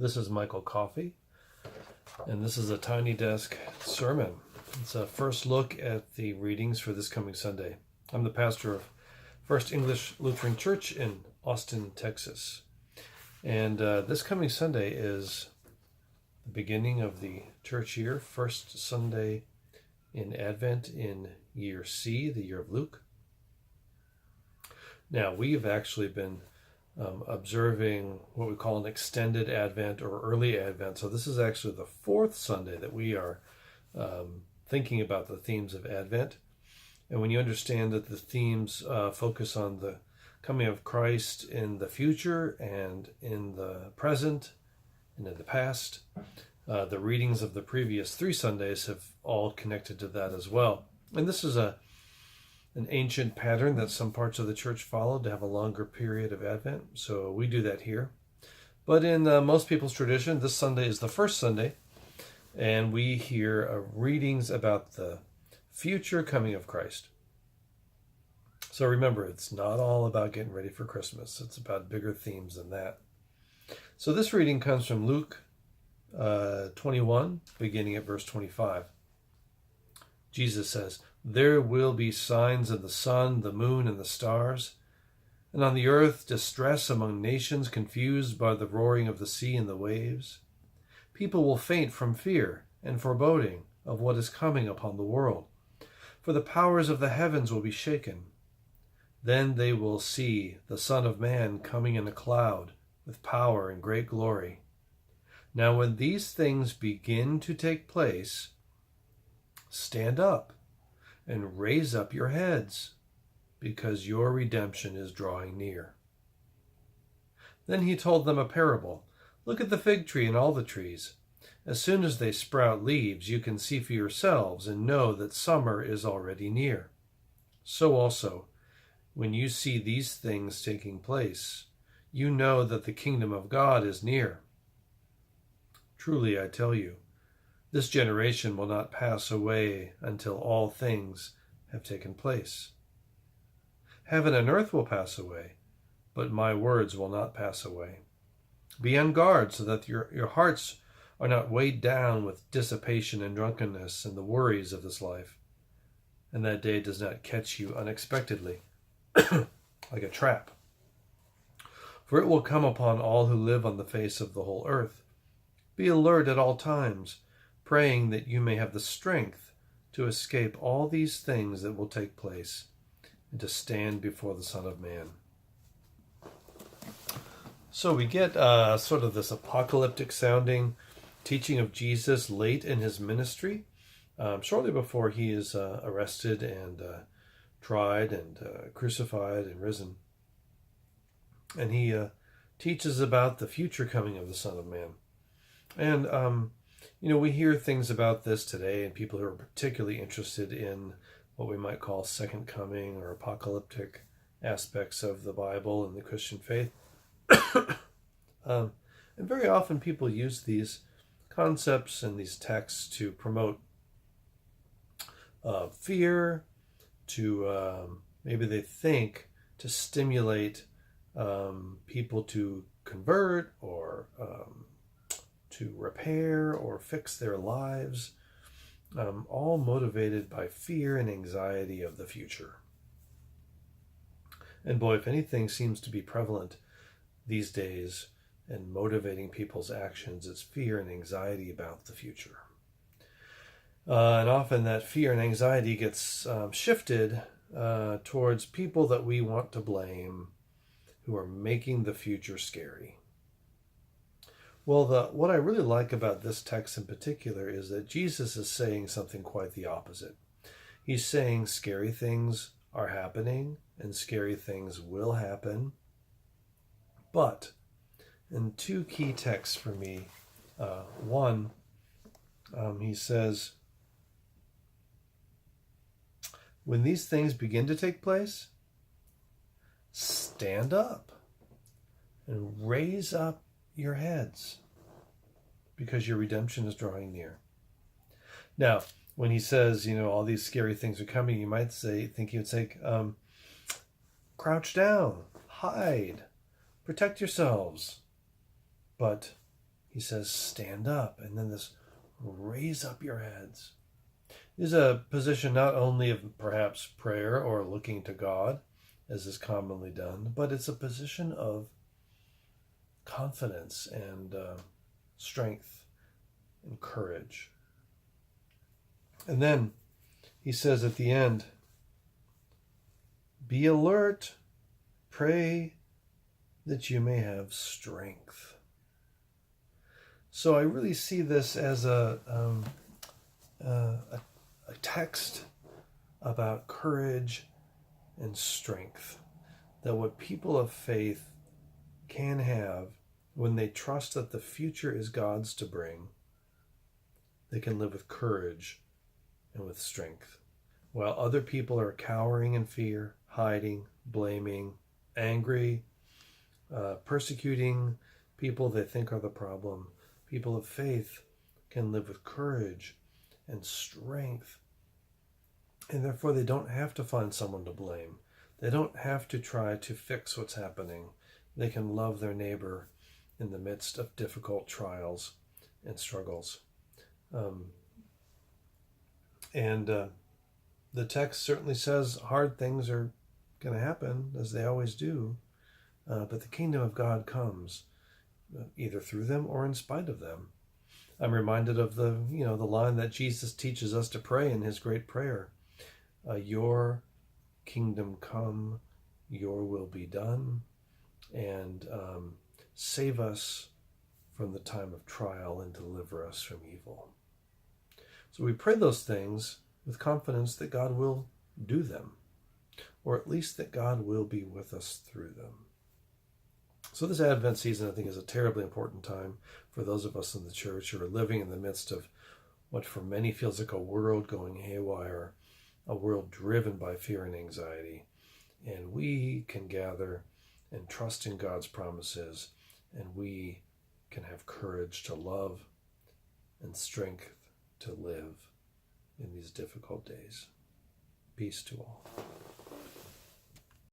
This is Michael Coffey, and this is a Tiny Desk sermon. It's a first look at the readings for this coming Sunday. I'm the pastor of First English Lutheran Church in Austin, Texas. And this coming Sunday is the beginning of the church year, first Sunday in Advent in year C, the year of Luke. Now, we've actually been observing what we call an extended Advent or early Advent. So this is actually the fourth Sunday that we are thinking about the themes of Advent. And when you understand that the themes focus on the coming of Christ in the future and in the present and in the past, the readings of the previous 3 Sundays have all connected to that as well. And this is an ancient pattern that some parts of the church followed to have a longer period of Advent. So we do that here. But in most people's tradition, this Sunday is the first Sunday, and we hear readings about the future coming of Christ. So remember, it's not all about getting ready for Christmas. It's about bigger themes than that. So this reading comes from Luke 21, beginning at verse 25. Jesus says, "There will be signs in the sun, the moon, and the stars, and on the earth distress among nations confused by the roaring of the sea and the waves. People will faint from fear and foreboding of what is coming upon the world, for the powers of the heavens will be shaken. Then they will see the Son of Man coming in a cloud with power and great glory. Now when these things begin to take place, stand up and raise up your heads, because your redemption is drawing near." Then he told them a parable. "Look at the fig tree and all the trees. As soon as they sprout leaves, you can see for yourselves and know that summer is already near. So also, when you see these things taking place, you know that the kingdom of God is near. Truly, I tell you, this generation will not pass away until all things have taken place. Heaven and earth will pass away, but my words will not pass away. Be on guard so that your hearts are not weighed down with dissipation and drunkenness and the worries of this life, and that day does not catch you unexpectedly, like a trap. For it will come upon all who live on the face of the whole earth. Be alert at all times, praying that you may have the strength to escape all these things that will take place and to stand before the Son of Man." So we get sort of this apocalyptic sounding teaching of Jesus late in his ministry, shortly before he is arrested and tried and crucified and risen. And he teaches about the future coming of the Son of Man. And we hear things about this today, and people who are particularly interested in what we might call second coming or apocalyptic aspects of the Bible and the Christian faith. And very often people use these concepts and these texts to promote fear, to maybe they think to stimulate people to convert or to repair or fix their lives, all motivated by fear and anxiety of the future. And boy, if anything seems to be prevalent these days and motivating people's actions, it's fear and anxiety about the future. And often that fear and anxiety gets shifted towards people that we want to blame who are making the future scary. Well, what I really like about this text in particular is that Jesus is saying something quite the opposite. He's saying scary things are happening and scary things will happen. But in 2 key texts for me, one, he says, when these things begin to take place, stand up and raise up your heads, because your redemption is drawing near. Now, when he says, all these scary things are coming, you might think he would say, crouch down, hide, protect yourselves. But he says, stand up. And then this, raise up your heads. Is a position not only of perhaps prayer or looking to God, as is commonly done, but it's a position of confidence and strength and courage. And then he says at the end, be alert, pray that you may have strength. So I really see this as a text about courage and strength, that what people of faith can have when they trust that the future is God's to bring, they can live with courage and with strength. While other people are cowering in fear, hiding, blaming, angry, persecuting people they think are the problem, people of faith can live with courage and strength. And therefore they don't have to find someone to blame. They don't have to try to fix what's happening. They can love their neighbor in the midst of difficult trials and struggles. The text certainly says hard things are going to happen, as they always do, but the kingdom of God comes either through them or in spite of them. I'm reminded of the line that Jesus teaches us to pray in his great prayer. Your kingdom come, your will be done, and save us from the time of trial and deliver us from evil. So we pray those things with confidence that God will do them, or at least that God will be with us through them. So this Advent season, I think, is a terribly important time for those of us in the church who are living in the midst of what for many feels like a world going haywire, a world driven by fear and anxiety. And we can gather and trust in God's promises, and we can have courage to love and strength to live in these difficult days. Peace to all.